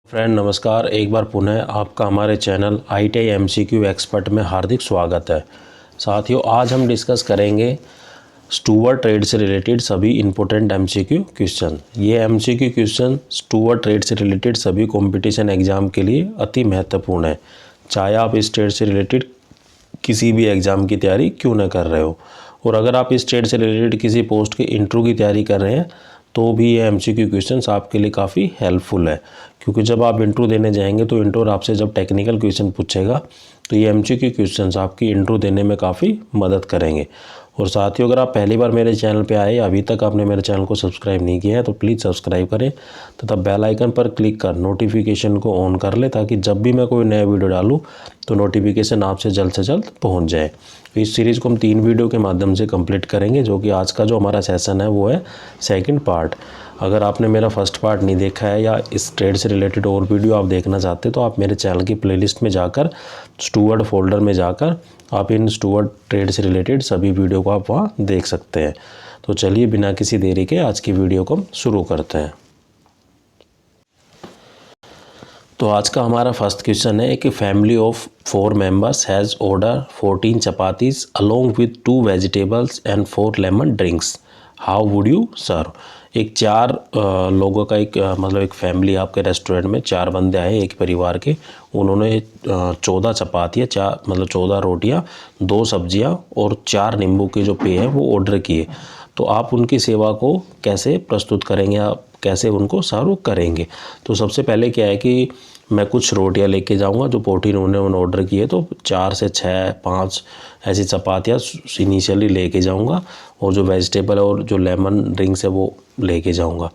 Friend नमस्कार, एक बार पुनः आपका हमारे चैनल ITI MCQ एक्सपर्ट में हार्दिक स्वागत है। साथियों, आज हम डिस्कस करेंगे स्टूवर्ड ट्रेड से रिलेटेड सभी इम्पोर्टेंट MCQ क्वेश्चन। ये MCQ क्वेश्चन स्टूवर्ड ट्रेड से रिलेटेड सभी कंपटीशन एग्ज़ाम के लिए अति महत्वपूर्ण है, चाहे आप इस ट्रेड से रिलेटेड किसी भी एग्ज़ाम की तैयारी क्यों न कर रहे हो। और अगर आप इस ट्रेड से रिलेटेड किसी पोस्ट के इंटरव्यू की तैयारी कर रहे हैं तो भी ये MCQ क्वेश्चंस आपके लिए काफ़ी हेल्पफुल है, क्योंकि जब आप इंटरव्यू देने जाएंगे तो इंटरव्यू आपसे जब टेक्निकल क्वेश्चन पूछेगा तो ये MCQ क्वेश्चंस आपकी इंटरव्यू देने में काफ़ी मदद करेंगे। और साथियों, अगर आप पहली बार मेरे चैनल पे आए, अभी तक आपने मेरे चैनल को सब्सक्राइब नहीं किया है तो प्लीज़ सब्सक्राइब करें तथा बेल आइकन पर क्लिक कर नोटिफिकेशन को ऑन कर ले, ताकि जब भी मैं कोई नया वीडियो डालूँ तो नोटिफिकेशन आपसे जल्द से जल्द पहुँच जाए। इस सीरीज़ को हम 3 वीडियो के माध्यम से कंप्लीट करेंगे, जो कि आज का जो हमारा सेशन है वो है सेकंड पार्ट। अगर आपने मेरा फर्स्ट पार्ट नहीं देखा है या इस ट्रेड से रिलेटेड और वीडियो आप देखना चाहते हैं तो आप मेरे चैनल की प्लेलिस्ट में जाकर स्टूवर्ड फोल्डर में जाकर आप इन स्टूवर्ड ट्रेड से रिलेटेड सभी वीडियो को आप वहाँ देख सकते हैं। तो चलिए बिना किसी देरी के आज की वीडियो को हम शुरू करते हैं। तो आज का हमारा फर्स्ट क्वेश्चन है कि family of 4 members has order 14 chapatis along with 2 vegetables and 4 lemon drinks, how would you serve. एक 4 लोगों का एक फैमिली आपके रेस्टोरेंट में 4 बंदे आए एक परिवार के, उन्होंने 14 चपातियाँ 14 रोटियाँ 2 सब्जियाँ और 4 नींबू के जो पेय है वो ऑर्डर किए। तो आप उनकी सेवा को कैसे प्रस्तुत करेंगे, आप कैसे उनको सर्व करेंगे। तो सबसे पहले क्या है कि मैं कुछ रोटियां लेके जाऊंगा जो 14 उन्होंने ऑर्डर किए, तो 4 से 6 5 ऐसी चपातियाँ इनिशियली लेके जाऊंगा और जो वेजिटेबल और जो लेमन ड्रिंक्स है वो लेके जाऊंगा।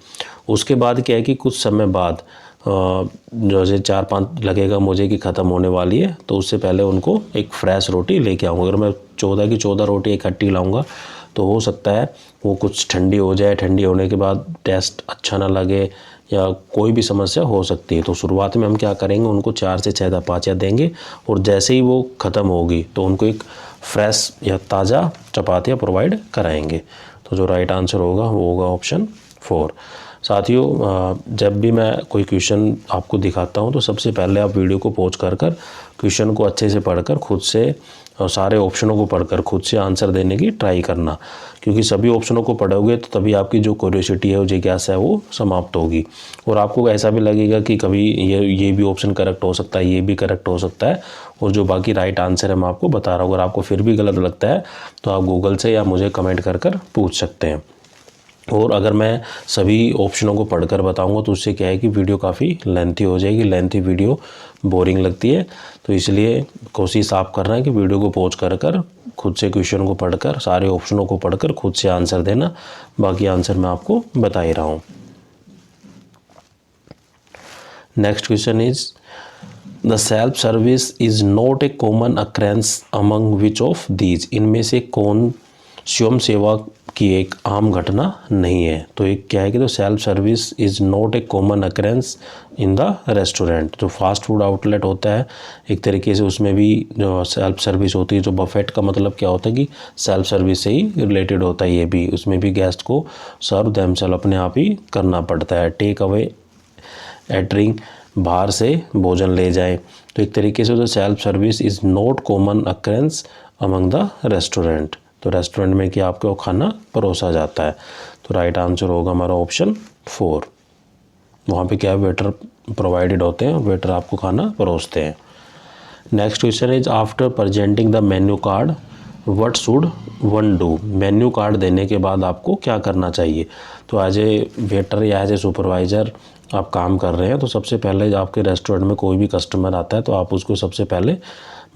उसके बाद क्या है कि कुछ समय बाद जैसे 4-5 लगेगा मुझे कि ख़त्म होने वाली है, तो उससे पहले उनको एक फ्रेश रोटी लेके आऊँगा। अगर मैं 14 की 14 रोटी इकट्ठी लाऊंगा तो हो सकता है वो कुछ ठंडी हो जाए, ठंडी होने के बाद टेस्ट अच्छा ना लगे या कोई भी समस्या हो सकती है। तो शुरुआत में हम क्या करेंगे, उनको 4 से 6 चपातियाँ देंगे और जैसे ही वो ख़त्म होगी तो उनको एक फ्रेश या ताज़ा चपातियाँ प्रोवाइड कराएंगे। तो जो राइट आंसर होगा वो होगा ऑप्शन 4। साथियों, जब भी मैं कोई क्वेश्चन आपको दिखाता हूं तो सबसे पहले आप वीडियो को पॉज कर क्वेश्चन को अच्छे से पढ़कर खुद से और सारे ऑप्शनों को पढ़कर खुद से आंसर देने की ट्राई करना, क्योंकि सभी ऑप्शनों को पढ़ोगे तो तभी आपकी जो क्यूरियोसिटी है, वो जिज्ञासा है, वो समाप्त होगी। और आपको ऐसा भी लगेगा कि कभी ये भी ऑप्शन करेक्ट हो सकता है, ये भी करेक्ट हो सकता है, और जो बाकी राइट आंसर है मैं आपको बता रहा हूँ। अगर आपको फिर भी गलत लगता है तो आप गूगल से या मुझे कमेंट कर पूछ सकते हैं। और अगर मैं सभी ऑप्शनों को पढ़कर बताऊंगा तो उससे क्या है कि वीडियो काफ़ी लेंथी हो जाएगी, लेंथी वीडियो बोरिंग लगती है। तो इसलिए कोशिश आप कर रहे हैं कि वीडियो को पॉज कर खुद से क्वेश्चन को पढ़कर सारे ऑप्शनों को पढ़कर खुद से आंसर देना, बाकी आंसर मैं आपको बता ही रहा हूँ। Next question is the self service is not a common occurrence among which of these, इनमें से कौन स्वयं सेवा की एक आम घटना नहीं है। तो एक क्या है कि तो self service is not a common occurrence in the restaurant. जो फास्ट फूड आउटलेट होता है एक तरीके से, उसमें भी जो सेल्फ सर्विस होती है, जो बफेट का मतलब क्या होता है कि सेल्फ सर्विस से ही रिलेटेड होता है। ये भी उसमें भी गेस्ट को सर्व देमसेल्फ अपने आप ही करना पड़ता है। टेक अवे एटरिंग, बाहर से भोजन ले जाए। तो एक तरीके से जो self service is not common occurrence among the restaurant. तो रेस्टोरेंट में कि आपको खाना परोसा जाता है। तो राइट आंसर होगा हमारा ऑप्शन 4। वहाँ पे क्या है, वेटर प्रोवाइडेड होते हैं, वेटर आपको खाना परोसते हैं। Next question is after presenting the menu card what should one do. Menu card देने के बाद आपको क्या करना चाहिए। तो एज ए वेटर या एज ए सुपरवाइज़र आप काम कर रहे हैं, तो सबसे पहले आपके रेस्टोरेंट में कोई भी कस्टमर आता है तो आप उसको सबसे पहले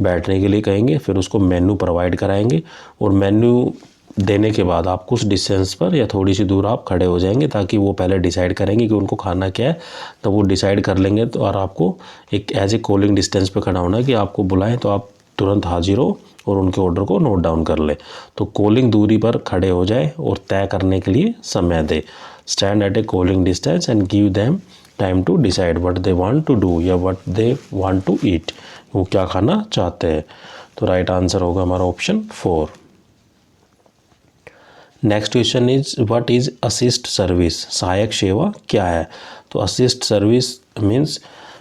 बैठने के लिए कहेंगे, फिर उसको मेन्यू प्रोवाइड कराएंगे और मेन्यू देने के बाद आप कुछ डिस्टेंस पर या थोड़ी सी दूर आप खड़े हो जाएंगे, ताकि वो पहले डिसाइड करेंगे कि उनको खाना क्या है। तो वो डिसाइड कर लेंगे तो और आपको एक एज ए कॉलिंग डिस्टेंस पे खड़ा होना है कि आपको बुलाएं तो आप तुरंत हाजिर हो और उनके ऑर्डर को नोट डाउन कर ले। तो कॉलिंग दूरी पर खड़े हो जाए और तय करने के लिए समय दे। Stand at a calling distance and give them time to decide what they want to do या what they want to eat, वो क्या खाना चाहते हैं। तो राइट आंसर होगा हमारा option 4। Next question is what is assist service, सहायक सेवा क्या है। तो assist service means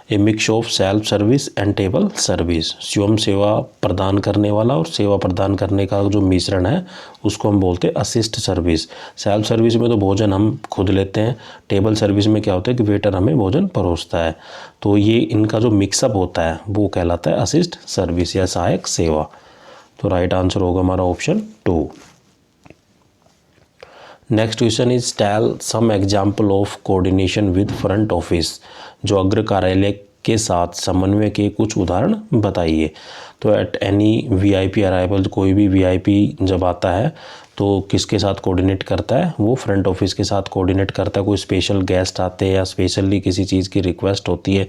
A mix of self service and table service, स्वयं सेवा प्रदान करने वाला और सेवा प्रदान करने का जो मिश्रण है उसको हम बोलते हैं असिस्ट सर्विस। सेल्फ सर्विस में तो भोजन हम खुद लेते हैं, टेबल सर्विस में क्या होता है कि वेटर हमें भोजन परोसता है। तो ये इनका जो मिक्सअप होता है वो कहलाता है असिस्ट सर्विस या सहायक सेवा। तो राइट आंसर होगा हमारा option 2। Next question is tell some example of coordination with front office, जो अग्र कार्यालय के साथ समन्वय के कुछ उदाहरण बताइए। तो एट एनी वीआईपी अराइवल, कोई भी वीआईपी जब आता है तो किसके साथ कोऑर्डिनेट करता है, वो फ्रंट ऑफिस के साथ कोऑर्डिनेट करता है। कोई स्पेशल गेस्ट आते हैं या स्पेशली किसी चीज़ की रिक्वेस्ट होती है,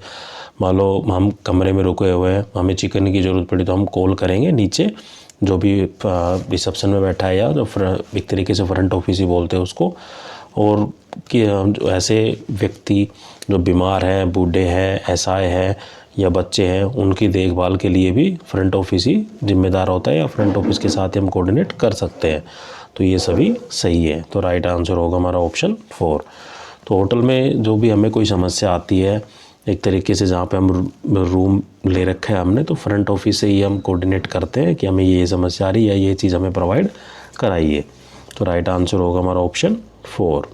मान लो हम कमरे में रुके हुए हैं, हमें चिकन की ज़रूरत पड़ी तो हम कॉल करेंगे नीचे जो भी रिसेप्शन में बैठा है या जो एक तरीके से फ्रंट ऑफिस ही बोलते हैं उसको। और कि जो ऐसे व्यक्ति जो बीमार हैं, बूढ़े हैं, एसआई हैं या बच्चे हैं, उनकी देखभाल के लिए भी फ्रंट ऑफिस ही जिम्मेदार होता है या फ्रंट ऑफिस के साथ ही हम कोऑर्डिनेट कर सकते हैं। तो ये सभी सही है। तो राइट आंसर होगा हमारा ऑप्शन 4। तो होटल में जो भी हमें कोई समस्या आती है एक तरीके से, जहाँ पे हम रूम ले रखा है हमने, तो फ्रंट ऑफिस से ही हम कोऑर्डिनेट करते हैं कि हमें ये समस्या आ रही है, ये चीज़ हमें प्रोवाइड कराइए। तो राइट आंसर होगा हमारा option 4।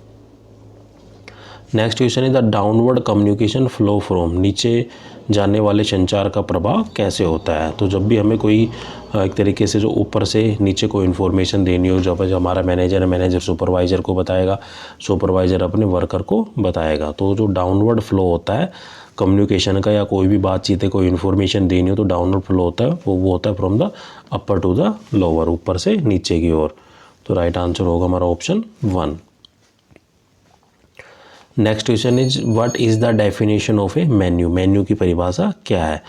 Next question is the downward communication flow from, नीचे जाने वाले संचार का प्रभाव कैसे होता है। तो जब भी हमें कोई एक तरीके से जो ऊपर से नीचे को इन्फॉर्मेशन देनी हो, जब हमारा मैनेजर है, मैनेजर सुपरवाइज़र को बताएगा, सुपरवाइज़र अपने वर्कर को बताएगा। तो जो डाउनवर्ड फ्लो होता है कम्युनिकेशन का, या कोई भी बातचीत है, कोई इन्फॉर्मेशन देनी हो तो डाउनवर्ड फ्लो होता है, वो होता है from the upper two the lower, ऊपर से नीचे की ओर। तो राइट आंसर होगा हमारा option 1। Next question is what is the definition of A menu, menu की परिभाषा क्या है।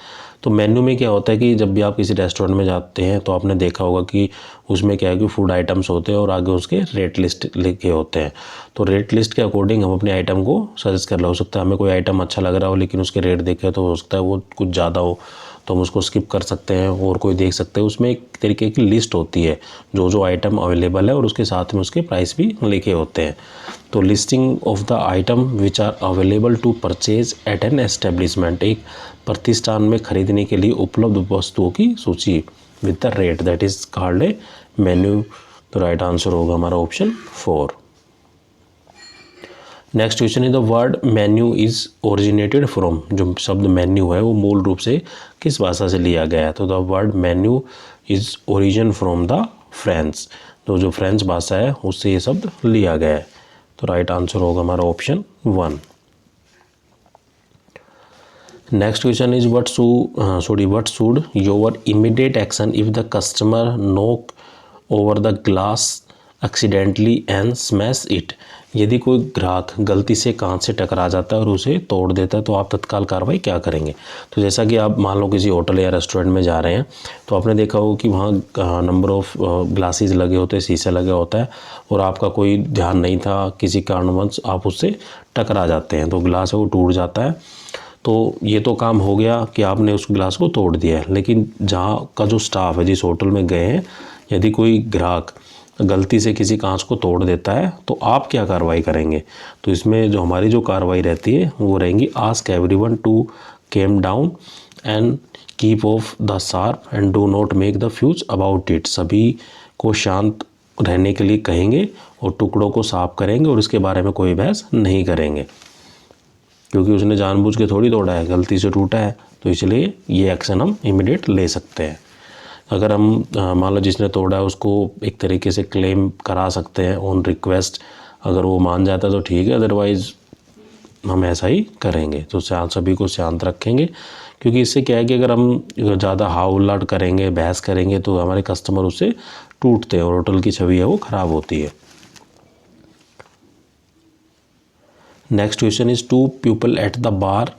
तो मेन्यू में क्या होता है कि जब भी आप किसी रेस्टोरेंट में जाते हैं तो आपने देखा होगा कि उसमें क्या है कि फूड आइटम्स होते हैं और आगे उसके रेट लिस्ट लिखे होते हैं। तो रेट लिस्ट के अकॉर्डिंग हम अपने आइटम को सजेस्ट कर लो। हो सकता है हमें कोई आइटम अच्छा लग रहा हो लेकिन उसके रेट देखे तो हो सकता है वो कुछ ज़्यादा हो, तो हम उसको स्किप कर सकते हैं और कोई देख सकते हैं। उसमें एक तरीके की लिस्ट होती है जो जो आइटम अवेलेबल है और उसके साथ में उसके प्राइस भी लिखे होते हैं। तो listing of the item which are available to purchase at an establishment, एक प्रतिष्ठान में खरीदने के लिए उपलब्ध वस्तुओं की सूची with the rate, that is called a menu. तो राइट आंसर होगा हमारा option 4। Next question is the word menu is originated from, जो शब्द मेन्यू है वो मूल रूप से किस भाषा से लिया गया है। तो the word menu is origin from the French, तो जो फ्रेंच भाषा है उससे ये शब्द लिया गया है। तो राइट आंसर होगा हमारा option 1। Next question is what should your immediate action if the customer knock over the glass accidentally and smash it, यदि कोई ग्राहक गलती से कांच से टकरा जाता है और उसे तोड़ देता है तो आप तत्काल कार्रवाई क्या करेंगे। तो जैसा कि आप मान लो किसी होटल या रेस्टोरेंट में जा रहे हैं तो आपने देखा होगा कि वहाँ नंबर ऑफ ग्लासेस लगे होते हैं, शीशे लगे होता है, और आपका कोई ध्यान नहीं था, किसी कारणवश आप उससे टकरा जाते हैं तो ग्लास है वो टूट जाता है। तो ये तो काम हो गया कि आपने उस ग्लास को तोड़ दिया है, लेकिन जहाँ का जो स्टाफ है जिस होटल में गए हैं, यदि कोई ग्राहक गलती से किसी कांच को तोड़ देता है तो आप क्या कार्रवाई करेंगे। तो इसमें जो हमारी जो कार्रवाई रहती है वो रहेंगी ask everyone to came down and keep off the sharp and do not make the fuse about it, सभी को शांत रहने के लिए कहेंगे और टुकड़ों को साफ करेंगे और इसके बारे में कोई बहस नहीं करेंगे, क्योंकि उसने जानबूझ के थोड़ी तोड़ा है, गलती से टूटा है, तो इसलिए ये एक्शन हम इमीडिएट ले सकते हैं। अगर हम मान लो जिसने तोड़ा है उसको एक तरीके से क्लेम करा सकते हैं ऑन रिक्वेस्ट, अगर वो मान जाता है तो ठीक है, अदरवाइज़ हम ऐसा ही करेंगे। तो सभी को शांत रखेंगे, क्योंकि इससे क्या है कि अगर हम ज़्यादा हाव उल्लाट करेंगे, बहस करेंगे तो हमारे कस्टमर उससे टूटते हैं और होटल की छवि है वो ख़राब होती है। Next question is two people at the bar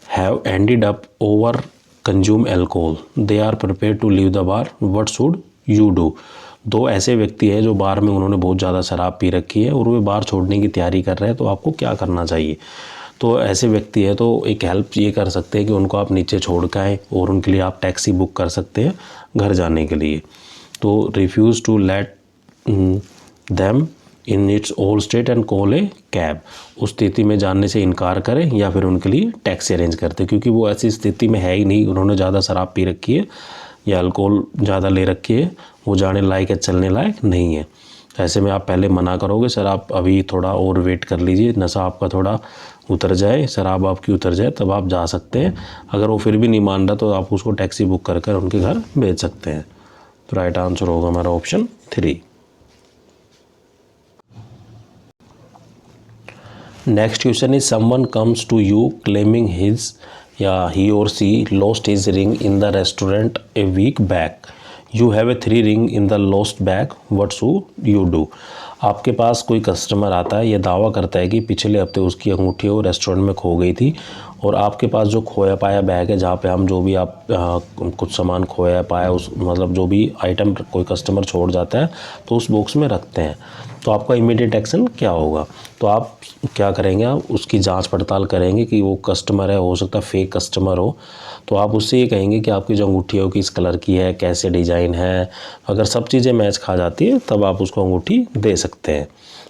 have ended up over consume alcohol, they are prepare to leave the bar, what should you do. दो ऐसे व्यक्ति हैं जो बार में उन्होंने बहुत ज़्यादा शराब पी रखी है और वे बार छोड़ने की तैयारी कर रहे हैं, तो आपको क्या करना चाहिए। तो ऐसे व्यक्ति है तो एक हेल्प ये कर सकते हैं कि उनको आप नीचे छोड़ के आएँ और उनके लिए आप टैक्सी बुक कर सकते हैं घर जाने के लिए। तो refuse to let them in its old state and call a cab. उस स्थिति में जानने से इनकार करें या फिर उनके लिए टैक्सी अरेंज करते, क्योंकि वो ऐसी स्थिति में है ही नहीं, उन्होंने ज़्यादा शराब पी रखी है या अल्कोहल ज़्यादा ले रखी है, वो जाने लायक या चलने लायक नहीं है। ऐसे में आप पहले मना करोगे, सर आप अभी थोड़ा और वेट कर लीजिए, नशा आपका थोड़ा उतर जाए, शराब आपकी उतर जाए, तब आप जा सकते हैं। अगर वो फिर भी नहीं मान रहा तो आप उसको टैक्सी बुक कर कर उनके घर भेज सकते हैं। तो राइट आंसर होगा हमारा option 3। Next question is someone comes to you claiming his या ही और she lost his ring in the restaurant a week back. You have a 3 ring in the lost bag, what should you do. आपके पास कोई customer आता है, ये दावा करता है कि पिछले हफ्ते उसकी अंगूठी वो रेस्टोरेंट में खो गई थी, और आपके पास जो खोया पाया बैग है जहाँ पे हम जो भी आप कुछ सामान खोया पाया उस मतलब जो भी आइटम कोई कस्टमर छोड़ जाता है तो उस बॉक्स में रखते हैं। तो आपका इमीडिएट एक्शन क्या होगा। तो आप क्या करेंगे, आप उसकी जांच पड़ताल करेंगे कि वो कस्टमर है, हो सकता है फेक कस्टमर हो। तो आप उससे ये कहेंगे कि आपकी जो अंगूठी है वो किस कलर की है, कैसे डिज़ाइन है। अगर सब चीज़ें मैच खा जाती है तब आप उसको अंगूठी दे सकते हैं।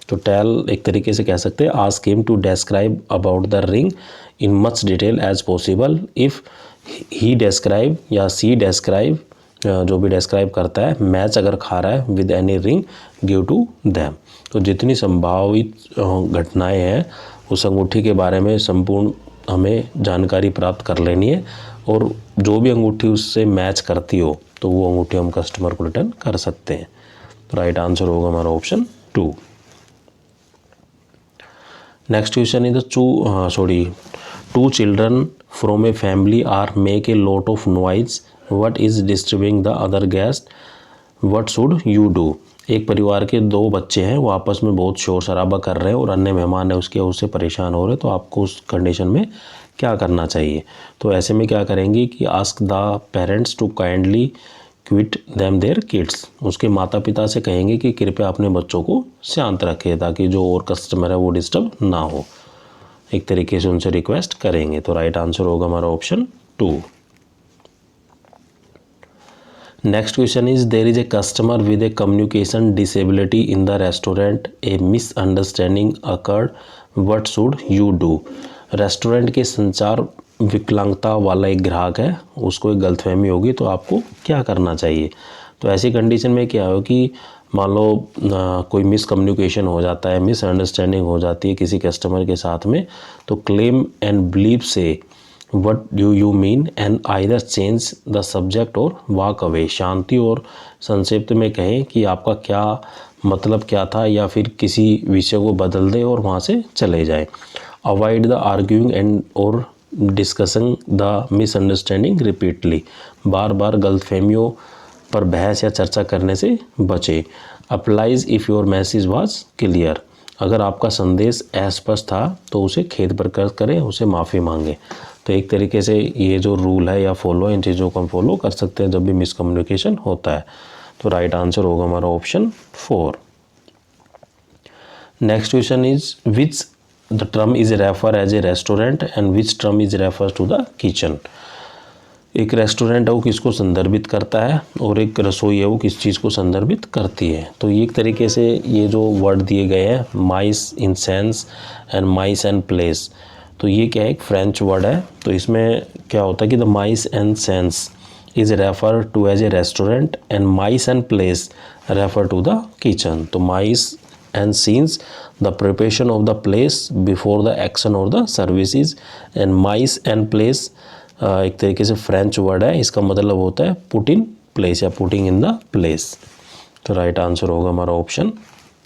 तो टेल एक तरीके से कह सकते हैं ask him to describe about the ring in much detail as possible. If he describe या सी डिस्क्राइब, जो भी डिस्क्राइब करता है, मैच अगर खा रहा है with any ring give to them. तो जितनी संभावित घटनाएं हैं उस अंगूठी के बारे में संपूर्ण हमें जानकारी प्राप्त कर लेनी है, और जो भी अंगूठी उससे मैच करती हो तो वो अंगूठी हम कस्टमर को रिटर्न कर सकते हैं। तो राइट आंसर होगा हमारा option 2। Next question is two children from a family are make a lot of noise, what is disturbing the other guest, what should you do. एक परिवार के 2 बच्चे हैं, वो आपस में बहुत शोर शराबा कर रहे हैं और अन्य मेहमान है उसके उससे परेशान हो रहे हैं, तो आपको उस कंडीशन में क्या करना चाहिए। तो ऐसे में क्या करेंगे कि ask the parents to kindly quiet them their kids. उसके माता पिता से कहेंगे कि कृपया अपने बच्चों को शांत रखें ताकि जो और कस्टमर है वो डिस्टर्ब ना हो। एक तरीके से उनसे रिक्वेस्ट करेंगे। तो राइट आंसर होगा हमारा option 2। Next question is there is a customer with a communication disability in the restaurant, a misunderstanding occurred, what should you do. Restaurant के संचार विकलांगता वाला एक ग्राहक है, उसको एक गलतफहमी होगी, तो आपको क्या करना चाहिए। तो ऐसी कंडीशन में क्या हो कि मान लो कोई मिसकम्युनिकेशन हो जाता है, मिसअंडरस्टैंडिंग हो जाती है किसी कस्टमर के साथ में, तो क्लेम एंड बिलीव से what do you mean and either change the subject और वॉक अवे। शांति और संक्षिप्त में कहें कि आपका क्या मतलब क्या था, या फिर किसी विषय को बदल दे और वहाँ से चले जाए। अवॉइड द आर्ग्यूइंग एंड और डिस्कसिंग द मिसअंडरस्टैंडिंग रिपीटली। बार बार गलतफहमियों पर बहस या चर्चा करने से बचे। Applies if your message was clear. अगर आपका संदेश अस्पष्ट था तो उसे खेद प्रकट करें, उसे माफ़ी मांगे। तो एक तरीके से ये जो रूल है या फॉलो, इन चीज़ों को हम फॉलो कर सकते हैं जब भी मिसकम्युनिकेशन होता है। तो राइट आंसर होगा हमारा option 4। Next question is which the term is refer as a restaurant and which term is refer to the kitchen. एक रेस्टोरेंट है वो किसको संदर्भित करता है और एक रसोई है वो किस चीज़ को संदर्भित करती है। तो ये एक तरीके से ये जो वर्ड दिए गए हैं mise en scene and mise en place, तो ये क्या है, एक फ्रेंच वर्ड है। तो इसमें क्या होता है कि the mise en scene is refer to as a restaurant and mise en place refer to the kitchen. तो mise and scenes the preparation of the place before the action or the services, and mice and place एक तरीके से French word है, इसका मतलब होता है put in place या पुटिंग इन द प्लेस। तो राइट आंसर होगा हमारा option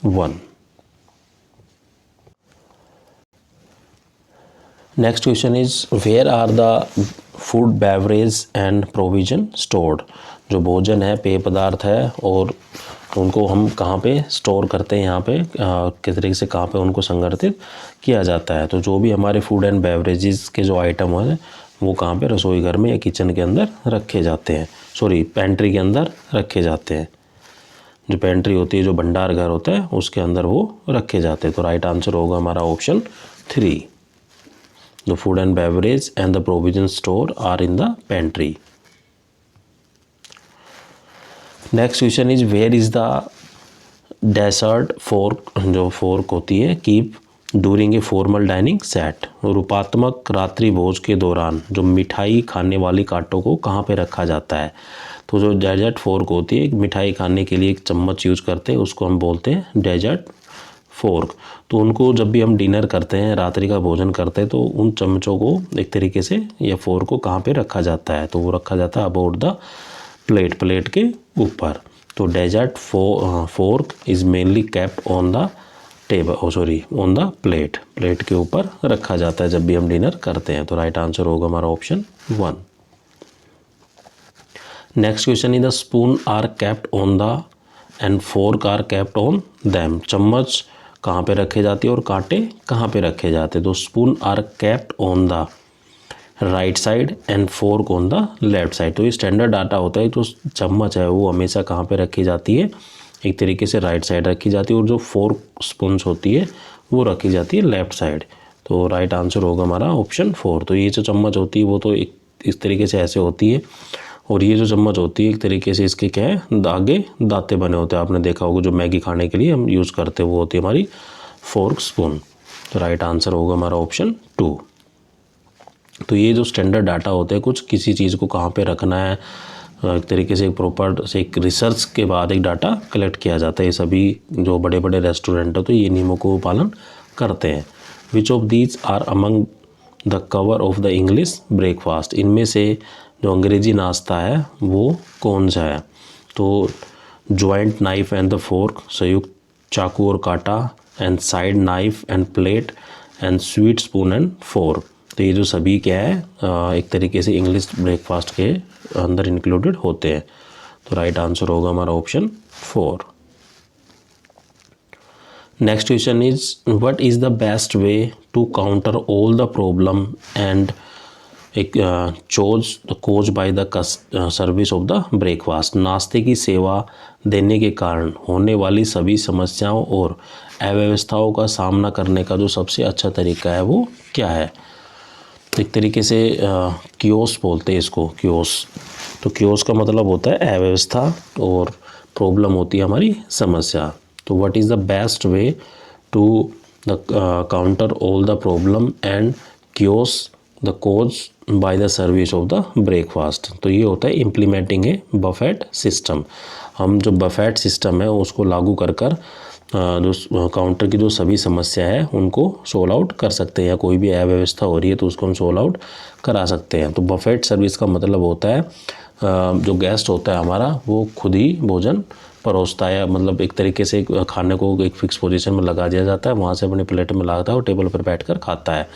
1। Next question is where are the food beverage and provision stored. जो भोजन है, पेय पदार्थ है, और उनको हम कहाँ पे स्टोर करते हैं, यहाँ पे किस तरीके से कहाँ पे उनको संगठित किया जाता है। तो जो भी हमारे फूड एंड बेवरेजेस के जो आइटम हैं वो कहाँ पे, रसोई घर में या किचन के अंदर रखे जाते हैं, पेंट्री के अंदर रखे जाते हैं। जो पेंट्री होती है, जो भंडार घर होता है, उसके अंदर वो रखे जाते हैं। तो राइट आंसर होगा हमारा option 3। The food and beverage and the provision store are in the pantry. Next question is where is the dessert fork, जो फोर्क होती है, keep during a formal dining set, रूपात्मक रात्रि भोज के दौरान जो मिठाई खाने वाली कांटों को कहाँ पे रखा जाता है। तो जो डेजर्ट फोर्क होती है, मिठाई खाने के लिए एक चम्मच यूज करते हैं, उसको हम बोलते हैं डेजर्ट फोर्क। तो उनको जब भी हम डिनर करते हैं, रात्रि का भोजन करते हैं, तो उन चम्मचों को एक तरीके से या फोर्क को कहाँ पे रखा जाता है, तो वो रखा जाता है अबाउट द प्लेट, प्लेट के ऊपर। तो dessert fork is mainly kept on the table, on the plate, plate के ऊपर रखा जाता है जब भी हम डिनर करते हैं। तो राइट आंसर होगा हमारा option 1। Next question is the spoon are kept on the and fork are kept on them. चम्मच कहाँ पे रखे जाते हैं और कांटे कहाँ पे रखे जाते हैं। तो spoon are kept on the right side and fork on the left side. तो ये स्टैंडर्ड डाटा होता है। तो चम्मच है वो हमेशा कहाँ पे रखी जाती है, एक तरीके से राइट साइड रखी जाती है, और जो फोर्क स्पून्स होती है वो रखी जाती है लेफ्ट साइड। तो राइट आंसर होगा हमारा ऑप्शन 4। तो ये जो चम्मच होती है वो तो एक इस तरीके से ऐसे होती है, और ये जो चम्मच होती है एक तरीके से इसके क्या है, आगे दांते बने होते हैं। आपने देखा होगा जो मैगी खाने के लिए हम यूज़ करते हैं वो होती है हमारी फोर्क स्पून। तो राइट आंसर होगा हमारा ऑप्शन 2। तो ये जो स्टैंडर्ड डाटा होते हैं, कुछ किसी चीज़ को कहाँ पे रखना है, एक तरीके से एक प्रॉपर से एक रिसर्च के बाद एक डाटा कलेक्ट किया जाता है। ये सभी जो बड़े बड़े रेस्टोरेंट है तो ये नियमों को पालन करते हैं। Which of these are among the cover of the English breakfast. इनमें से जो अंग्रेजी नाश्ता है वो कौन सा है। तो joint knife and the fork, संयुक्त चाकू और कांटा, and side knife end plate, and sweet spoon and fork. तो ये जो सभी क्या है एक तरीके से इंग्लिश ब्रेकफास्ट के अंदर इंक्लूडेड होते हैं। तो राइट आंसर होगा हमारा option 4। Next question is what is the best way to counter all the problem and एक chose the cause by the service of the breakfast. नाश्ते की सेवा देने के कारण होने वाली सभी समस्याओं और अव्यवस्थाओं का सामना करने का जो सबसे अच्छा तरीका है वो क्या है। एक तरीके से कियोस बोलते हैं इसको, कियोस। तो कियोस का मतलब होता है अव्यवस्था और प्रॉब्लम होती है हमारी समस्या। तो what is the best way to the counter all the problem and chaos the cause by the service of the breakfast. तो ये होता है इम्प्लीमेंटिंग ए बफेट सिस्टम। हम जो बफेट सिस्टम है उसको लागू कर कर जो काउंटर की जो सभी समस्या है उनको सोल्व आउट कर सकते हैं, या कोई भी अव्यवस्था हो रही है तो उसको हम सोल्व आउट करा सकते हैं। तो बफेट सर्विस का मतलब होता है जो गेस्ट होता है हमारा वो खुद ही भोजन परोसता है, मतलब एक तरीके से खाने को एक फिक्स पोजीशन में लगा दिया जाता है, वहाँ से अपनी प्लेट में लाता है और टेबल पर बैठकर खाता है।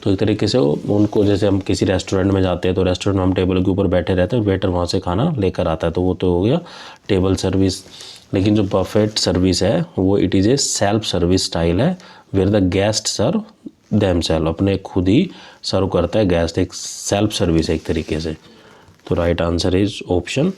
तो एक तरीके से उनको, जैसे हम किसी रेस्टोरेंट में जाते हैं तो रेस्टोरेंट में हम टेबल के ऊपर बैठे रहते हैं, वेटर वहाँ से खाना लेकर आता है, तो वो तो हो गया टेबल सर्विस। लेकिन जो बफेट सर्विस है वो it is a self service style है, where the guest serve themselves, अपने खुद ही सर्व करता है गेस्ट, एक सेल्फ सर्विस है एक तरीके से। तो right answer is option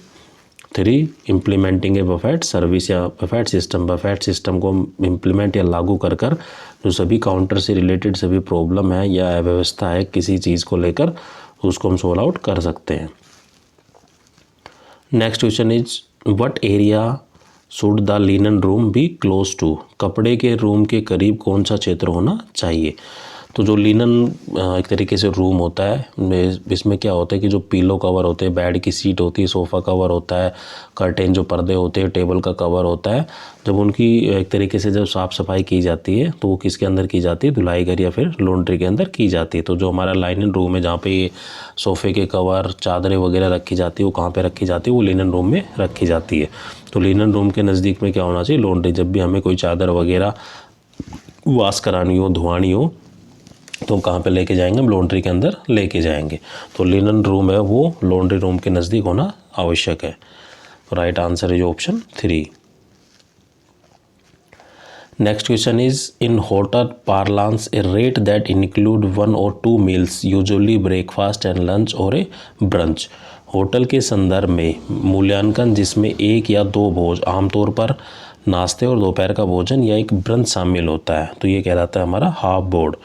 3, implementing A Buffett service या बफेट सिस्टम। बफेट सिस्टम को इम्प्लीमेंट या लागू कर कर जो सभी काउंटर से रिलेटेड सभी प्रॉब्लम है या अव्यवस्था है किसी चीज़ को लेकर, उसको हम सोल्व आउट कर सकते हैं। Next question is what area should the linen room be close to. कपड़े के रूम के करीब कौन सा क्षेत्र होना चाहिए। तो जो लिनन एक तरीके से रूम होता है, इसमें क्या होता है कि जो पीलो कवर होते हैं, बेड की सीट होती है, सोफ़ा कवर होता है, कर्टेन जो पर्दे होते हैं, टेबल का कवर होता है, जब उनकी एक तरीके से जब साफ़ सफाई की जाती है तो वो किसके अंदर की जाती है, धुलाई घर या फिर लॉन्ड्री के अंदर की जाती है। तो जो हमारा लिनन रूम है जहाँ पे ये सोफ़े के कवर, चादरें वगैरह रखी जाती है, वो कहाँ पर रखी जाती है, वो लिनन रूम में रखी जाती है। तो लिनन रूम के नज़दीक में क्या होना चाहिए, लॉन्ड्री। जब भी हमें कोई चादर वगैरह वॉश करानी हो, धुआनी हो, तो कहाँ पे लेके जाएंगे, हम लॉन्ड्री के अंदर लेके जाएंगे। तो लिनन रूम है वो लॉन्ड्री रूम के नज़दीक होना आवश्यक है। Right answer is option 3। Next question is in hotel parlance a rate that include 1 or 2 meals usually breakfast and lunch और ए ब्रंच। होटल के संदर्भ में मूल्यांकन जिसमें 1 या 2 भोज, आमतौर पर नाश्ते और दोपहर का भोजन या एक ब्रंच शामिल होता है, तो ये कहलाता है हमारा हाफ बोर्ड।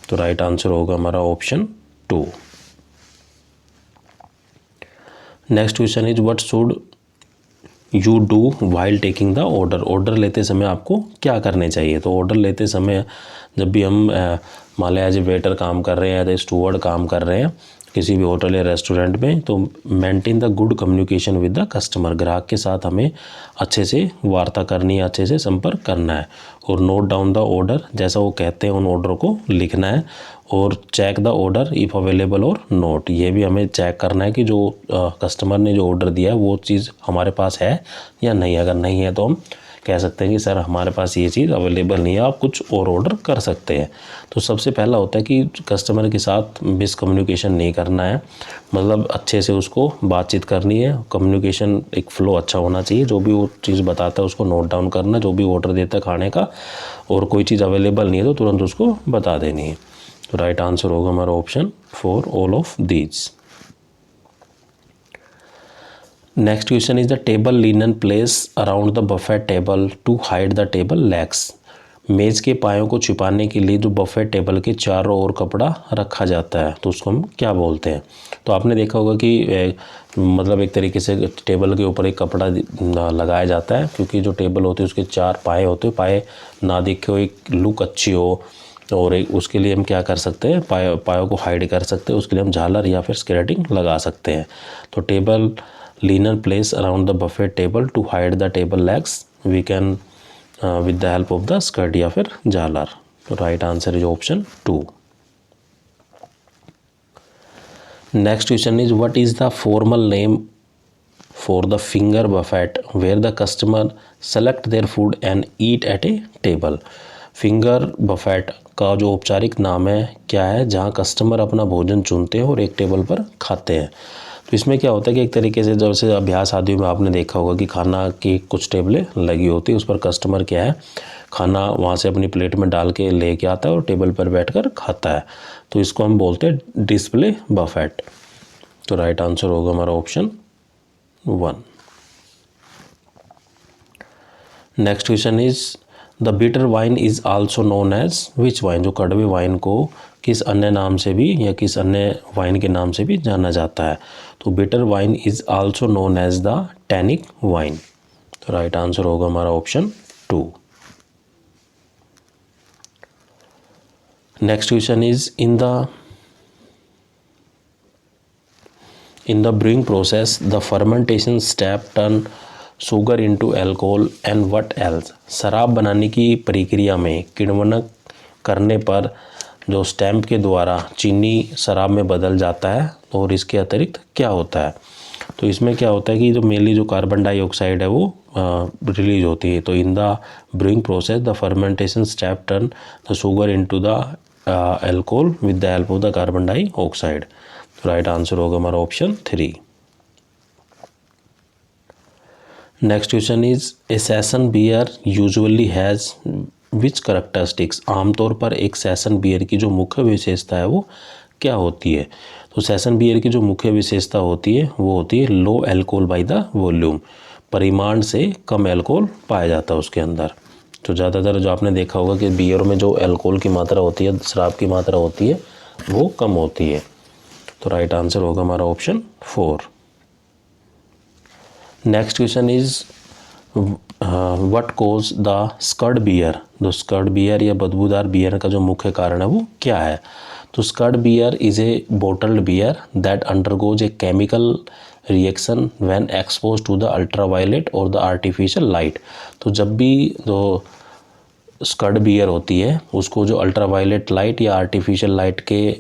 तो राइट आंसर होगा हमारा option 2। Next question is what should you do while taking the order. Order लेते समय आपको क्या करने चाहिए? तो ऑर्डर लेते समय जब भी हम मान लें एज ए वेटर काम कर रहे हैं, एज ए स्टूवर्ड काम कर रहे हैं किसी भी होटल या रेस्टोरेंट में, तो maintain the good communication with the customer. ग्राहक के साथ हमें अच्छे से वार्ता करनी है, अच्छे से संपर्क करना है। और नोट डाउन द ऑर्डर, जैसा वो कहते हैं उन ऑर्डर को लिखना है। और check the order if available और नोट, ये भी हमें चेक करना है कि जो कस्टमर ने जो ऑर्डर दिया है वो चीज़ हमारे पास है या नहीं। अगर नहीं है तो हम कह सकते हैं कि सर हमारे पास ये चीज़ अवेलेबल नहीं है, आप कुछ और ऑर्डर कर सकते हैं। तो सबसे पहला होता है कि कस्टमर के साथ मिसकम्युनिकेशन नहीं करना है, मतलब अच्छे से उसको बातचीत करनी है। कम्युनिकेशन एक फ़्लो अच्छा होना चाहिए, जो भी वो चीज़ बताता है उसको नोट डाउन करना, जो भी ऑर्डर देता है खाने का, और कोई चीज़ अवेलेबल नहीं है तो तुरंत उसको बता देनी है। तो राइट आंसर होगा हमारा option 4 all of these. Next question is the table linen place around the buffet table to hide the table legs. मेज़ के पायों को छिपाने के लिए जो बफेट टेबल के चारों ओर कपड़ा रखा जाता है तो उसको हम क्या बोलते हैं? तो आपने देखा होगा कि मतलब एक तरीके से टेबल के ऊपर एक कपड़ा लगाया जाता है, क्योंकि जो टेबल होती है उसके 4 पाए होते हैं, पाए ना दिखे हो, एक लुक अच्छी हो, और एक उसके लिए हम क्या कर सकते हैं, पायों को हाइड कर सकते हैं, उसके लिए हम झालर या फिर स्केलेटिंग लगा सकते हैं। तो table linen place around the buffet table to hide the table legs we can with the help of the skirt या फिर झालर। तो right answer is option 2। Next question is what is the formal name for the finger buffet where the customer select their food and eat at a table. Finger buffet का जो औपचारिक नाम है क्या है, जहाँ कस्टमर अपना भोजन चुनते हैं और एक टेबल पर खाते हैं। तो इसमें क्या होता है कि एक तरीके से जैसे अभ्यास आदि में आपने देखा होगा कि खाना की कुछ टेबलें लगी होती है, उस पर कस्टमर क्या है खाना वहाँ से अपनी प्लेट में डाल के लेके आता है और टेबल पर बैठकर खाता है। तो इसको हम बोलते हैं डिस्प्ले बफेट। तो राइट आंसर होगा हमारा option 1। Next question is the bitter wine is also known as which wine. जो कड़वे वाइन को किस अन्य नाम से भी या किस अन्य वाइन के नाम से भी जाना जाता है? तो bitter wine is also known as the tannic wine. तो राइट आंसर होगा हमारा option 2। Next question is in the brewing process the fermentation step turn sugar into alcohol and what else. शराब बनाने की प्रक्रिया में किण्वन करने पर जो स्टैम्प के द्वारा चीनी शराब में बदल जाता है, और इसके अतिरिक्त क्या होता है? तो इसमें क्या होता है कि जो मेनली जो कार्बन डाइऑक्साइड है वो रिलीज होती है। तो in the brewing process the fermentation step turn the sugar into the alcohol with the help of the carbon dioxide. तो राइट आंसर होगा हमारा option 3। Next question is a session beer usually has which characteristics. आमतौर पर एक session beer की जो मुख्य विशेषता है वो क्या होती है? तो सेशन बियर की जो मुख्य विशेषता होती है वो होती है लो एल्कोहल बाय द वॉल्यूम। परिमाण से कम एल्कोहल पाया जाता है उसके अंदर। तो ज़्यादातर जो आपने देखा होगा कि बियर में जो एल्कोहल की मात्रा होती है, शराब की मात्रा होती है, वो कम होती है। तो राइट आंसर होगा हमारा option 4। Next question is what cause the skunked beer. जो स्कर्ड बियर या बदबूदार बियर का जो मुख्य कारण है वो क्या है? तो skunked beer is a bottled beer that undergoes a chemical reaction when exposed to the ultraviolet और द आर्टिफिशियल लाइट। तो जब भी जो स्कर्ड बियर होती है उसको जो अल्ट्रावायलेट लाइट या आर्टिफिशियल लाइट के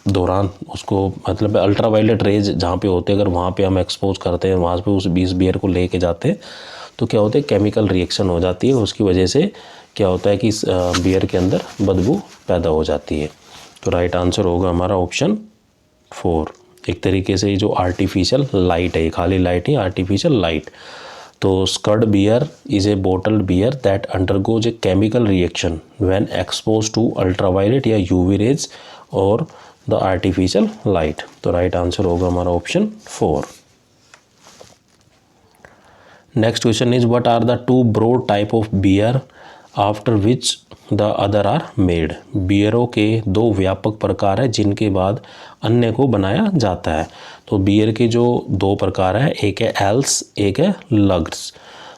दौरान उसको मतलब अल्ट्रावायलेट रेज जहाँ पे होते हैं, अगर वहाँ पे हम एक्सपोज करते हैं, वहाँ पे उस 20 बियर को लेके जाते हैं तो क्या होता है केमिकल रिएक्शन हो जाती है। उसकी वजह से क्या होता है कि इस बियर के अंदर बदबू पैदा हो जाती है। तो राइट आंसर होगा हमारा ऑप्शन 4। एक तरीके से जो आर्टिफिशियल लाइट है, खाली लाइट ही आर्टिफिशियल लाइट। तो skunked beer is a bottled beer that undergoes a chemical reaction when exposed to ultraviolet या यूवी रेज और द आर्टिफिशियल लाइट। तो राइट आंसर होगा हमारा option 4। Next question is what are the 2 broad type of beer after which the other are made. बियरों के दो व्यापक प्रकार है जिनके बाद अन्य को बनाया जाता है। तो बियर के जो दो प्रकार है, एक है एल्स, एक है लग्स।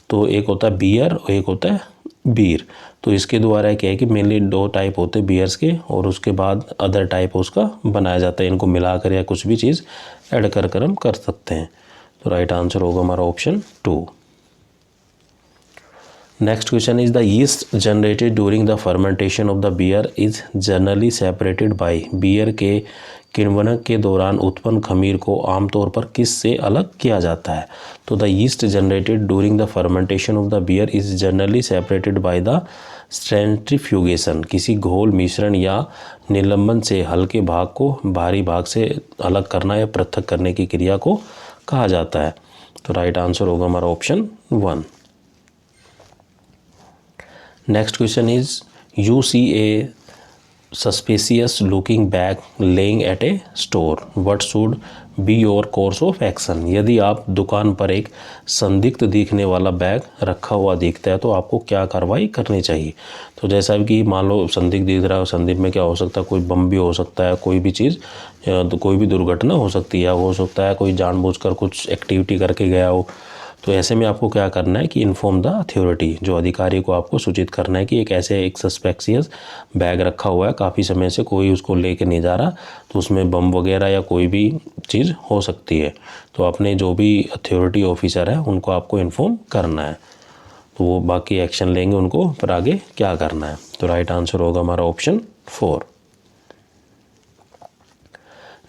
तो एक होता है बियर और एक होता है बीर। तो इसके द्वारा क्या है कि मेनली दो टाइप होते हैं बियर्स के, और उसके बाद अदर टाइप उसका बनाया जाता है। इनको मिलाकर या कुछ भी चीज़ ऐड कर हम कर सकते हैं। तो राइट आंसर होगा हमारा option 2। Next question is the yeast generated during the fermentation of the beer is generally separated by. Beer के किण्वन के दौरान उत्पन्न खमीर को आमतौर पर किस से अलग किया जाता है? तो the yeast generated during the fermentation of the beer is generally separated by the centrifugation. किसी घोल मिश्रण या निलंबन से हल्के भाग को भारी भाग से अलग करना या पृथक करने की क्रिया को कहा जाता है। तो राइट आंसर होगा हमारा option 1। Next question is, you see a suspicious looking bag laying at a store. What should be your course of action? यदि आप दुकान पर एक संदिग्ध दिखने वाला बैग रखा हुआ दिखता है तो आपको क्या कार्रवाई करनी चाहिए? तो जैसा कि मान लो संदिग्ध दिख रहा है, संदिग्ध में क्या हो सकता है, कोई बम भी हो सकता है, कोई भी चीज़, तो कोई भी दुर्घटना हो सकती है, हो सकता है कोई जानबूझकर कुछ एक्टिविटी करके गया हो। तो ऐसे में आपको क्या करना है कि इन्फॉर्म द अथॉरिटी, जो अधिकारी को आपको सूचित करना है कि एक सस्पेक्सियस बैग रखा हुआ है, काफ़ी समय से कोई उसको लेके नहीं जा रहा, तो उसमें बम वगैरह या कोई भी चीज़ हो सकती है। तो अपने जो भी अथॉरिटी ऑफिसर है उनको आपको इन्फॉर्म करना है, तो वो बाकी एक्शन लेंगे उनको, पर आगे क्या करना है। तो राइट आंसर होगा हमारा option 4।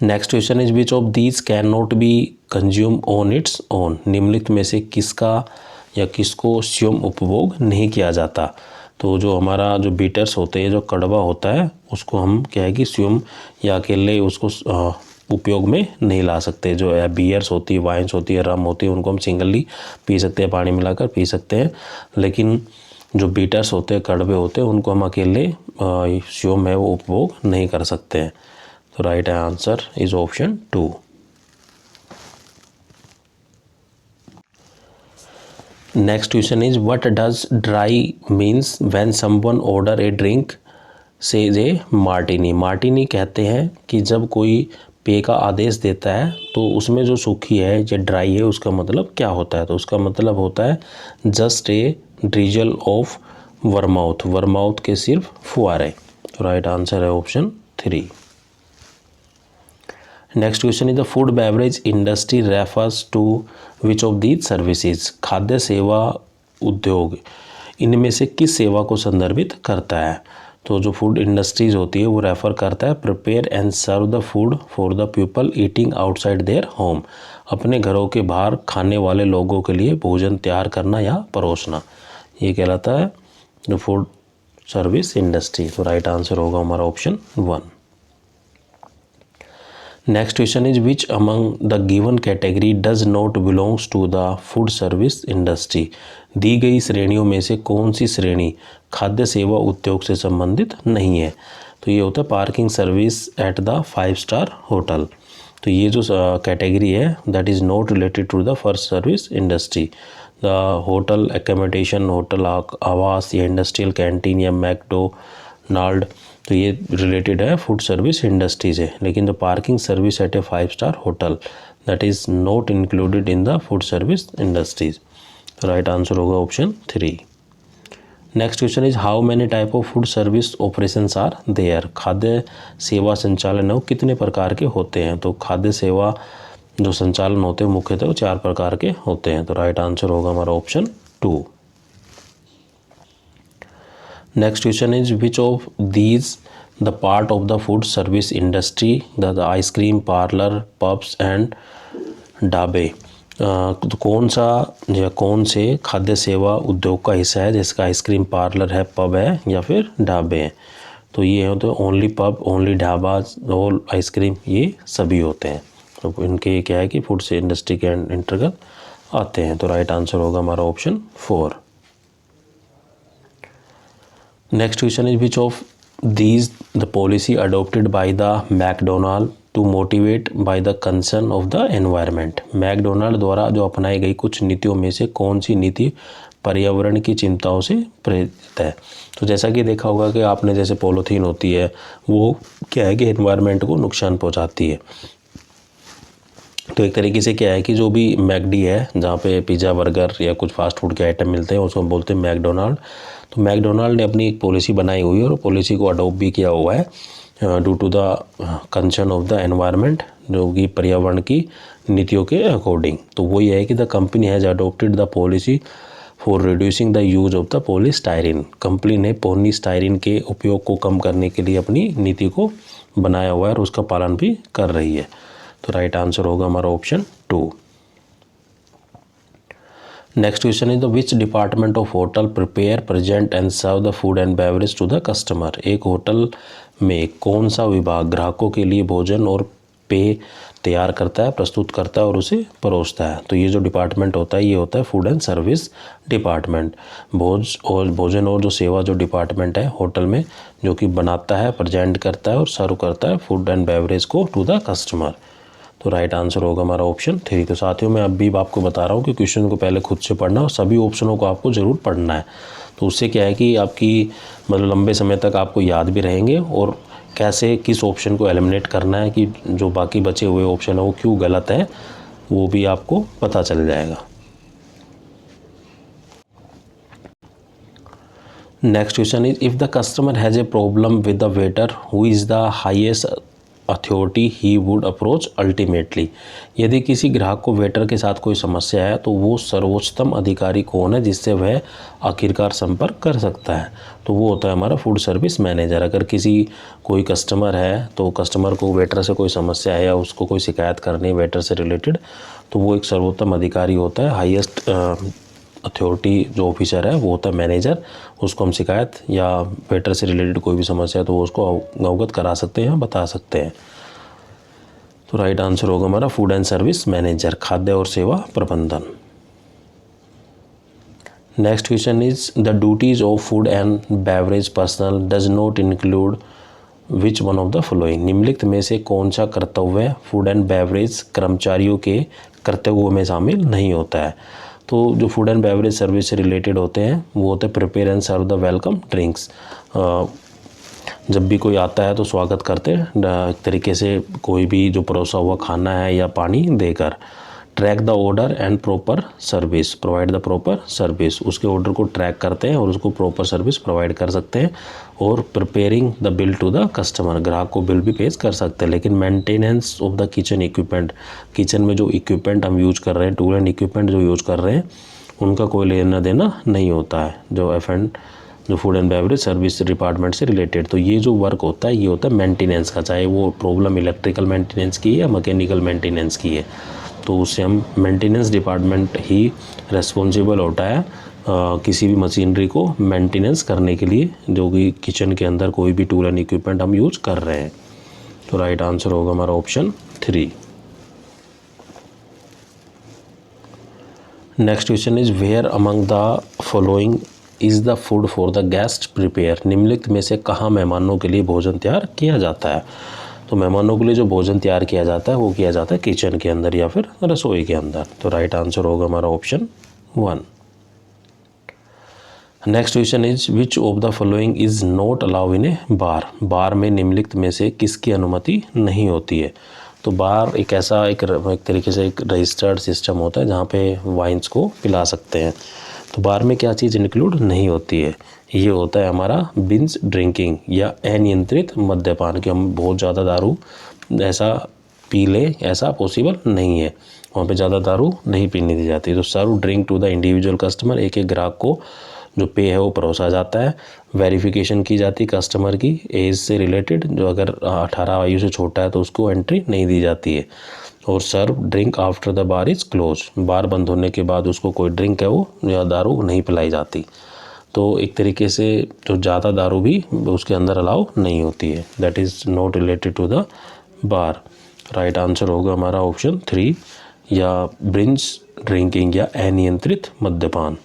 Next question is which of these can not be consume on its own. निम्नलिखित में से किसका या किसको स्वयं उपभोग नहीं किया जाता? तो जो हमारा जो बीटर्स होते हैं, जो कड़वा होता है, उसको हम क्या है कि स्वयं या अकेले उसको उपयोग में नहीं ला सकते। जो बियर्स होती है, वाइन्स होती है, रम होती है, उनको हम सिंगली पी सकते हैं, पानी मिलाकर पी सकते हैं। लेकिन जो बीटर्स होते हैं, कड़वे होते हैं, उनको हम अकेले स्वयं है वो उपभोग नहीं कर सकते हैं। तो right answer is option 2। Next question is what does dry means when someone order A drink says A Martini. Martini कहते हैं कि जब कोई पेय का आदेश देता है तो उसमें जो सूखी है या ड्राई है उसका मतलब क्या होता है? तो उसका मतलब होता है just a drizzle of vermouth, vermouth के सिर्फ फुहारे। तो राइट आंसर है option 3। Next question is the food beverage industry refers to which of these services. खाद्य सेवा उद्योग इनमें से किस सेवा को संदर्भित करता है? तो जो फूड इंडस्ट्रीज होती है वो रेफर करता है prepare and serve the food for the people eating outside their home. अपने घरों के बाहर खाने वाले लोगों के लिए भोजन तैयार करना या परोसना, ये कहलाता है जो फूड सर्विस इंडस्ट्री। तो राइट आंसर होगा हमारा option 1। Next question is which among the given category does not belongs to the food service industry. दी गई श्रेणियों में से कौन सी श्रेणी खाद्य सेवा उद्योग से संबंधित नहीं है? तो ये होता है parking service at the 5 star hotel. तो ये जो कैटेगरी है that is not related to the first service industry. The hotel accommodation, hotel आवास या इंडस्ट्रियल कैंटीन या मैकडोनाल्ड, तो ये रिलेटेड है फूड सर्विस इंडस्ट्री से। लेकिन the parking service at a 5 star hotel that is not included in the food service industries. तो right answer होगा option 3। Next question is how many type of food service operations are there. खाद्य सेवा संचालन है कितने प्रकार के होते हैं? तो खाद्य सेवा जो संचालन होते हैं मुख्यतः 4 प्रकार के होते हैं। तो राइट आंसर होगा हमारा option 2। Next question is which of these the part of the food service industry the ice cream parlour pubs and ढाबे। तो कौन सा या कौन से खाद्य सेवा उद्योग का हिस्सा है जिसका आइसक्रीम पार्लर है, पब है या फिर ढाबे हैं? तो ये हो तो ओनली पब, ओनली ढाबा और आइसक्रीम, ये सभी होते हैं। तो इनके क्या है कि फूड से इंडस्ट्री के अंतर्गत आते हैं। तो राइट आंसर होगा हमारा option 4। Next question is which of these the policy adopted by the McDonald to motivate by the concern of the environment. McDonald द्वारा जो अपनाई गई कुछ नीतियों में से कौन सी नीति पर्यावरण की चिंताओं से प्रेरित है। तो जैसा कि देखा होगा कि आपने जैसे पॉलीथीन होती है वो क्या है कि एनवायरनमेंट को नुकसान पहुंचाती है। तो एक तरीके से क्या है कि जो भी मैकडी है जहाँ पे पिज़्ज़ा बर्गर या कुछ फास्ट फूड के आइटम मिलते हैं उसको बोलते हैं मैकडोनाल्ड। तो मैकडोनाल्ड ने अपनी एक पॉलिसी बनाई हुई है और पॉलिसी को अडॉप्ट भी किया हुआ है due to the concern of the environment, जो कि पर्यावरण की नीतियों के अकॉर्डिंग। तो वो ये है कि the company has adopted the policy for reducing the use of the polystyrene. Company ने पॉलीस्टायरीन के उपयोग को कम करने के लिए अपनी नीति को बनाया हुआ है और उसका पालन भी कर रही है। तो राइट आंसर होगा हमारा option 2। Next question is the which department of hotel prepare present and serve the food and beverage to the customer. एक होटल में कौन सा विभाग ग्राहकों के लिए भोजन और पेय तैयार करता है, प्रस्तुत करता है और उसे परोसता है। तो ये जो डिपार्टमेंट होता है ये होता है फूड एंड सर्विस डिपार्टमेंट। भोजन और जो सेवा जो डिपार्टमेंट है होटल में, जो कि बनाता है, प्रेजेंट करता है और सर्व करता है फूड एंड बेवरेज को टू द कस्टमर। तो राइट आंसर होगा हमारा ऑप्शन 3। तो साथियों मैं अभी आपको बता रहा हूँ कि क्वेश्चन को पहले खुद से पढ़ना और सभी ऑप्शनों को आपको ज़रूर पढ़ना है। तो उससे क्या है कि आपकी मतलब लंबे समय तक आपको याद भी रहेंगे और कैसे किस ऑप्शन को एलिमिनेट करना है, कि जो बाकी बचे हुए ऑप्शन है वो क्यों गलत है, वो भी आपको पता चल जाएगा। Next question is if the customer has a problem with the waiter who is the highest authority he would approach ultimately. यदि किसी ग्राहक को वेटर के साथ कोई समस्या है तो वो सर्वोच्चतम अधिकारी कौन है जिससे वह आखिरकार संपर्क कर सकता है। तो वो होता है हमारा फूड सर्विस मैनेजर। अगर कोई कस्टमर है तो कस्टमर को वेटर से कोई समस्या है या उसको कोई शिकायत करनी है वेटर से रिलेटेड, तो वो एक सर्वोत्तम अधिकारी होता है, हाईएस्ट अथॉरिटी जो ऑफिसर है वो होता है मैनेजर। उसको हम शिकायत या वेटर से रिलेटेड कोई भी समस्या है तो वो उसको अवगत करा सकते हैं, बता सकते हैं। तो राइट आंसर होगा हमारा फूड एंड सर्विस मैनेजर, खाद्य और सेवा प्रबंधन। Next question is the duties of food and beverage personal does not include which one of the following. निम्नलिखित में से कौन सा कर्तव्य फूड एंड बेवरेज कर्मचारियों के कर्तव्यों में शामिल नहीं होता है। तो जो फूड एंड बेवरेज सर्विस से रिलेटेड होते हैं वो होते हैं prepare and serve the welcome drinks. जब भी कोई आता है तो स्वागत करते हैं एक तरीके से, कोई भी जो परोसा हुआ खाना है या पानी देकर। Track the order and proper service, provide the proper service, उसके ऑर्डर को ट्रैक करते हैं और उसको प्रॉपर सर्विस प्रोवाइड कर सकते हैं। और preparing the bill to the customer, ग्राहक को बिल भी पेश कर सकते हैं। लेकिन maintenance of the kitchen equipment, kitchen में जो इक्विपमेंट हम यूज कर रहे हैं, टूल एंड इक्विपमेंट जो यूज़ कर रहे हैं उनका कोई लेना देना नहीं होता है, जो food and beverage service department से रिलेटेड। तो ये जो वर्क होता है ये होता है मेंटेनेंस का, चाहे वो प्रॉब्लम इलेक्ट्रिकल मेंटेनेंस की है या मैकेनिकल मेंटेनेंस की है, तो उससे हम मेंटेनेंस डिपार्टमेंट ही रिस्पॉन्सिबल होता है किसी भी मशीनरी को मेंटेनेंस करने के लिए, जो कि किचन के अंदर कोई भी टूल एंड इक्विपमेंट हम यूज कर रहे हैं। तो राइट आंसर होगा हमारा option 3। Next question is where among the following is the food for the guest prepare. निम्नलिखित में से कहाँ मेहमानों के लिए भोजन तैयार किया जाता है। तो मेहमानों के लिए जो भोजन तैयार किया जाता है वो किया जाता है किचन के अंदर या फिर रसोई के अंदर। तो राइट आंसर होगा हमारा option 1। Next question is which of the following is not allow in a bar. Bar में निम्नलिखित में से किसकी अनुमति नहीं होती है। तो बार एक ऐसा एक तरीके से एक रजिस्टर्ड सिस्टम होता है जहाँ पे वाइन्स को पिला सकते हैं। तो बार में क्या चीज़ इंक्लूड नहीं होती है, ये होता है हमारा बिंज ड्रिंकिंग या अनियंत्रित मद्यपान, कि हम बहुत ज़्यादा दारू ऐसा पी ले, ऐसा पॉसिबल नहीं है, वहाँ पे ज़्यादा दारू नहीं पीने दी जाती। तो serve drink to the individual customer, एक एक ग्राहक को जो पे है वो परोसा जाता है। वेरिफिकेशन की जाती है कस्टमर की एज से रिलेटेड, जो अगर 18 आयु से छोटा है तो उसको एंट्री नहीं दी जाती है। और serve drink after the bar is close, bar बंद होने के बाद उसको कोई ड्रिंक है वो या दारू नहीं पिलाई जाती। तो एक तरीके से जो ज़्यादा दारू भी उसके अंदर अलाउ नहीं होती है, that is not related to the bar. Right answer होगा हमारा ऑप्शन 3 या बिंज ड्रिंकिंग या अनियंत्रित मद्यपान।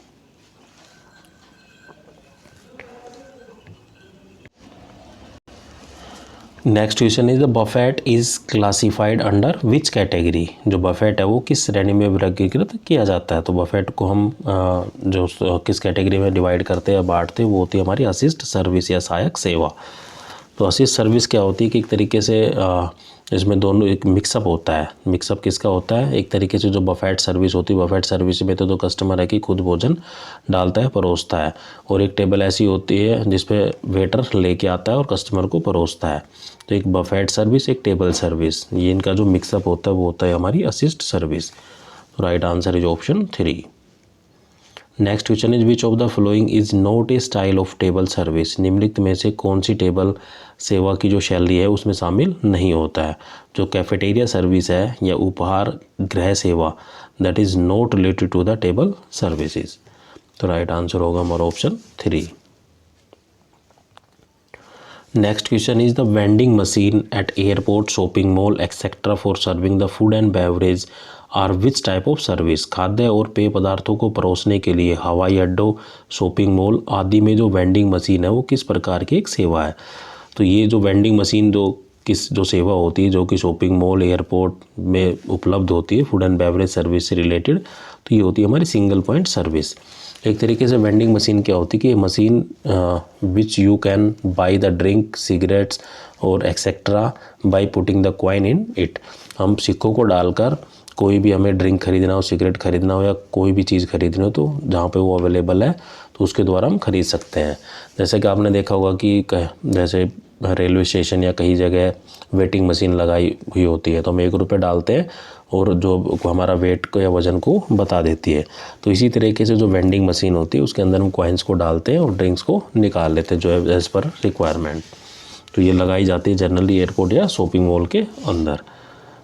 Next question is the Buffett is classified under which category. जो बफेट है वो किस श्रेणी में वर्गीकृत किया जाता है। तो बफेट को हम जो किस कैटेगरी में डिवाइड करते हैं, बांटते हैं, वो होती है हमारी असिस्ट सर्विस या सहायक सेवा। तो असिस्ट सर्विस क्या होती है कि एक तरीके से इसमें दोनों एक मिक्सअप होता है। मिक्सअप किसका होता है, एक तरीके से जो बफेट सर्विस होती है, बफेट सर्विस में तो कस्टमर है कि खुद भोजन डालता है, परोसता है, और एक टेबल ऐसी होती है जिसपे वेटर लेके आता है और कस्टमर को परोसता है। तो एक बफेट सर्विस, एक टेबल सर्विस, ये इनका जो मिक्सअप होता है वो होता है हमारी assist service. Right answer is option 3। Next question is which of the following is not A style of table service. निम्नलिखित में से कौन सी टेबल सेवा की जो शैली है उसमें शामिल नहीं होता है। जो कैफेटेरिया सर्विस है या उपहार गृह सेवा, that is not related to the table services. तो राइट आंसर होगा हमारा option 3। Next question is the vending machine at airport, shopping mall etcetera for serving the food and beverage are which type of service. खाद्य और पेय पदार्थों को परोसने के लिए हवाई अड्डों, शॉपिंग मॉल आदि में जो वेंडिंग मशीन है वो किस प्रकार की एक सेवा है। तो ये जो वेंडिंग मशीन जो सेवा होती है जो कि शॉपिंग मॉल एयरपोर्ट में उपलब्ध होती है फूड एंड बेवरेज सर्विस से रिलेटेड, तो ये होती है हमारी सिंगल पॉइंट सर्विस। एक तरीके से वेंडिंग मशीन क्या होती है कि ये machine which you can buy the drink, cigarettes और etcetera by putting the coin in it. हम सिक्कों को डालकर कोई भी हमें ड्रिंक खरीदना हो, सिगरेट खरीदना हो या कोई भी चीज़ खरीदनी हो तो जहाँ पे वो अवेलेबल है तो उसके द्वारा हम खरीद सकते हैं। जैसे कि आपने देखा होगा कि जैसे रेलवे स्टेशन या कहीं जगह वेटिंग मशीन लगाई हुई होती है तो हम 1 रुपये डालते हैं और जो हमारा वेट को या वज़न को बता देती है। तो इसी तरीके से जो वेंडिंग मशीन होती है उसके अंदर हम कॉइन्स को डालते हैं और ड्रिंक्स को निकाल लेते हैं जो है एज़ पर रिक्वायरमेंट। तो ये लगाई जाती है जनरली एयरपोर्ट या शॉपिंग मॉल के अंदर।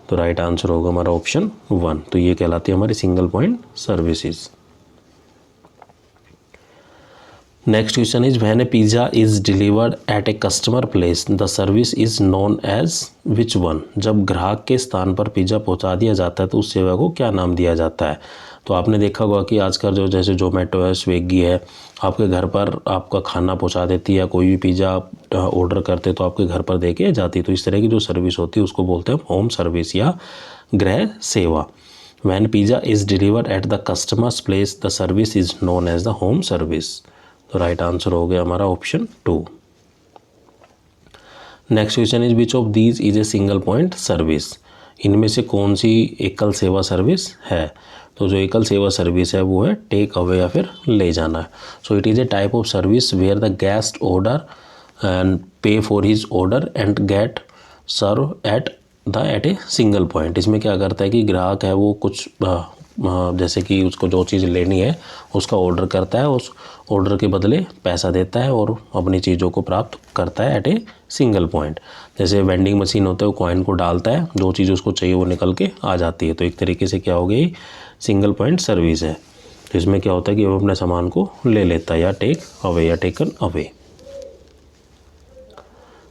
तो राइट आंसर होगा हमारा ऑप्शन 1। तो ये कहलाती है हमारी single point services. Next question is when a pizza is delivered at a customer place the service is known as which one. जब ग्राहक के स्थान पर पिज़्ज़ा पहुंचा दिया जाता है तो उस सेवा को क्या नाम दिया जाता है। तो आपने देखा होगा कि आजकल जो जैसे जोमेटो है, स्विगी है, आपके घर पर आपका खाना पहुंचा देती है, या कोई भी पिज़्ज़ा ऑर्डर करते तो आपके घर पर दे के जाती है। तो इस तरह की जो सर्विस होती है उसको बोलते हैं होम सर्विस या गृह सेवा। When pizza is delivered at the customer's place the service is known as the home service. तो राइट आंसर हो गया हमारा option 2। Next question is which of these is a single point service. इनमें से कौन सी एकल सेवा सर्विस है। तो जो एकल सेवा सर्विस है वो है टेक अवे या फिर ले जाना। So it is a type of service where the guest order and pay for his order and get serve at a single point. इसमें क्या करता है कि ग्राहक है वो कुछ जैसे कि उसको जो चीज़ लेनी है उसका ऑर्डर करता है, उस ऑर्डर के बदले पैसा देता है और अपनी चीज़ों को प्राप्त करता है एट ए सिंगल पॉइंट। जैसे वेंडिंग मशीन होता है वो कॉइन को डालता है, जो चीज़ उसको चाहिए वो निकल के आ जाती है। तो एक तरीके से क्या हो गई, सिंगल पॉइंट सर्विस है। तो इसमें क्या होता है कि वो अपने सामान को ले लेता है या टेक अवे या taken away.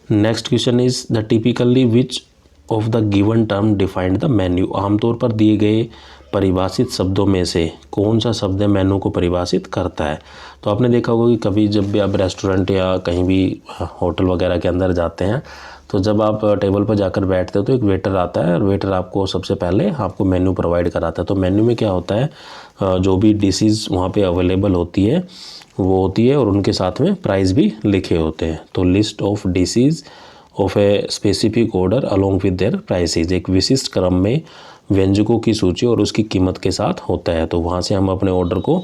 Next question is the typically which of the given term defined the menu. आमतौर पर दिए गए परिभाषित शब्दों में से कौन सा शब्द मेनू को परिभाषित करता है। तो आपने देखा होगा कि कभी जब भी आप रेस्टोरेंट या कहीं भी होटल वगैरह के अंदर जाते हैं तो जब आप टेबल पर जाकर बैठते हो तो एक वेटर आता है और वेटर आपको सबसे पहले आपको मेन्यू प्रोवाइड कराता है। तो मेन्यू में क्या होता है, जो भी डिशेज़ वहाँ पे अवेलेबल होती है वो होती है और उनके साथ में प्राइस भी लिखे होते हैं। तो list of dishes of a specific order along with their prices, एक विशिष्ट क्रम में व्यंजकों की सूची और उसकी कीमत के साथ होता है। तो वहाँ से हम अपने ऑर्डर को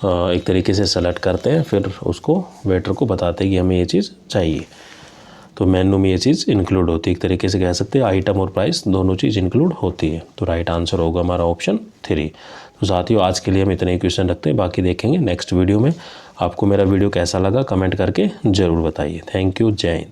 एक तरीके से सेलेक्ट करते हैं, फिर उसको वेटर को बताते हैं कि हमें ये चीज़ चाहिए। तो मेन्यू में ये चीज़ इंक्लूड होती है, एक तरीके से कह सकते हैं आइटम और प्राइस दोनों चीज़ इंक्लूड होती है। तो राइट आंसर होगा हमारा ऑप्शन 3। तो साथियों आज के लिए हम इतने ही क्वेश्चन रखते हैं, बाकी देखेंगे नेक्स्ट वीडियो में। आपको मेरा वीडियो कैसा लगा कमेंट करके ज़रूर बताइए। थैंक यू, जय हिंद।